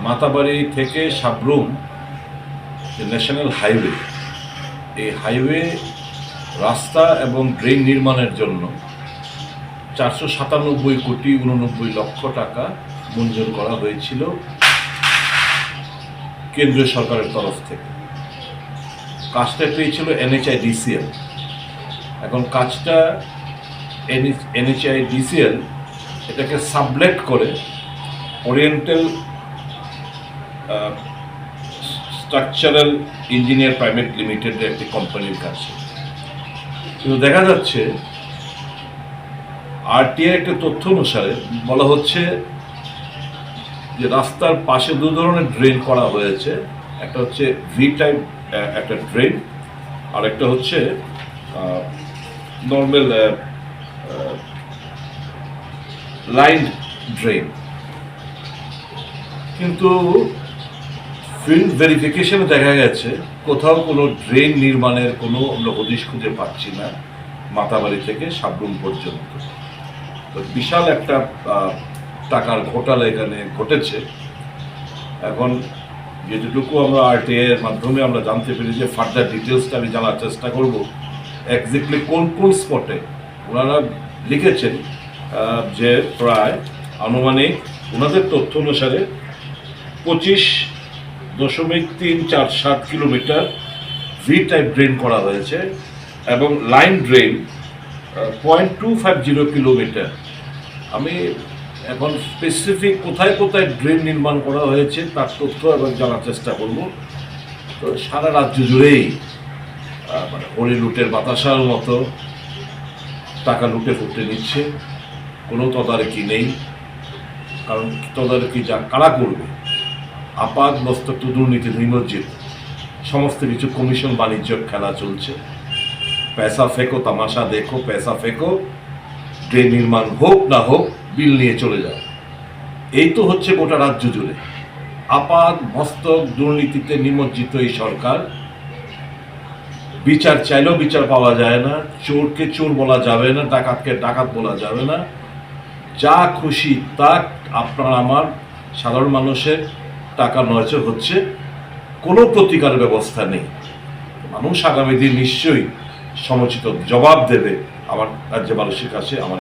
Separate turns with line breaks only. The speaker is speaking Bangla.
মাতাবাড়ি থেকে সাবরুম যে ন্যাশনাল হাইওয়ে, এই হাইওয়ে রাস্তা এবং ড্রেন নির্মাণের জন্য 497,89,89 টাকা মঞ্জুর করা হয়েছিল কেন্দ্রীয় সরকারের তরফ থেকে। কাজটা পেয়েছিল NHIDCL। এখন কাজটা NHIDCL এটাকে সাবলেট করে ওরিয়েন্টাল স্ট্রাকচারাল ইঞ্জিনিয়ার প্রাইভেট লিমিটেডের একটি কোম্পানির কাছে। কিন্তু দেখা যাচ্ছে RTI একটা তথ্য অনুসারে বলা হচ্ছে যে রাস্তার পাশে দু ধরনের ড্রেন করা হয়েছে। একটা হচ্ছে ভি টাইপ একটা ড্রেন, আর একটা হচ্ছে নর্মাল লাইন ড্রেন। কিন্তু ফিল্ড ভেরিফিকেশনে দেখা গেছে কোথাও কোনো ড্রেন নির্মাণের কোনো আমরা হদিশ খুঁজে পাচ্ছি না মাতাবাড়ি থেকে সাবরুম পর্যন্ত। তো বিশাল একটা টাকার ঘোটালা এখানে ঘটেছে। এখন যেটুকু আমরা RTI এর মাধ্যমে আমরা জানতে পেরে যে ফার্দার ডিটেলসটা আমি জানার চেষ্টা করব এক্স্যাক্টলি কোন কোন স্পটে ওনারা লিখেছেন যে প্রায় আনুমানিক ওনাদের তথ্য অনুসারে 25.347 কিলোমিটার ভি টাইপ ড্রেন করা হয়েছে এবং লাইন ড্রেন 0.250 কিলোমিটার। আমি এখন স্পেসিফিক কোথায় কোথায় ড্রেন নির্মাণ করা হয়েছে তার তথ্য এবং জানার চেষ্টা করব। তো সারা রাজ্য জুড়েই মানে হরি লুটের বাতাসার মতো টাকা লুটে ফুটে নিচ্ছে, কোনো তদারকি নেই। কারণ তদারকি যা কারা করবে, আপাত মস্তক দুর্নীতি নিমজ্জিত, সমস্ত কিছু কমিশন বাণিজ্য খেলা চলছে। পয়সা ফেকো তামাশা দেখো, পয়সা ফেকো, ড্রেন নির্মাণ হোক না হোক বিল নিয়ে চলে যাও। এই তো হচ্ছে গোটা রাজ্য জুড়ে আপাত মস্তক দুর্নীতিতে নিমজ্জিত এই সরকার। বিচার চাইলেও বিচার পাওয়া যায় না, চোরকে চোর বলা যাবে না, ডাকাতকে ডাকাত বলা যাবে না। যা খুশি তা আপনার আমার সাধারণ মানুষের টাকা নয়চর হচ্ছে, কোনো প্রতিকার ব্যবস্থা নেই। মানুষ আগামী দিন নিশ্চয়ই সমুচিত জবাব দেবে আমার রাজ্য মানুষের কাছে। আমার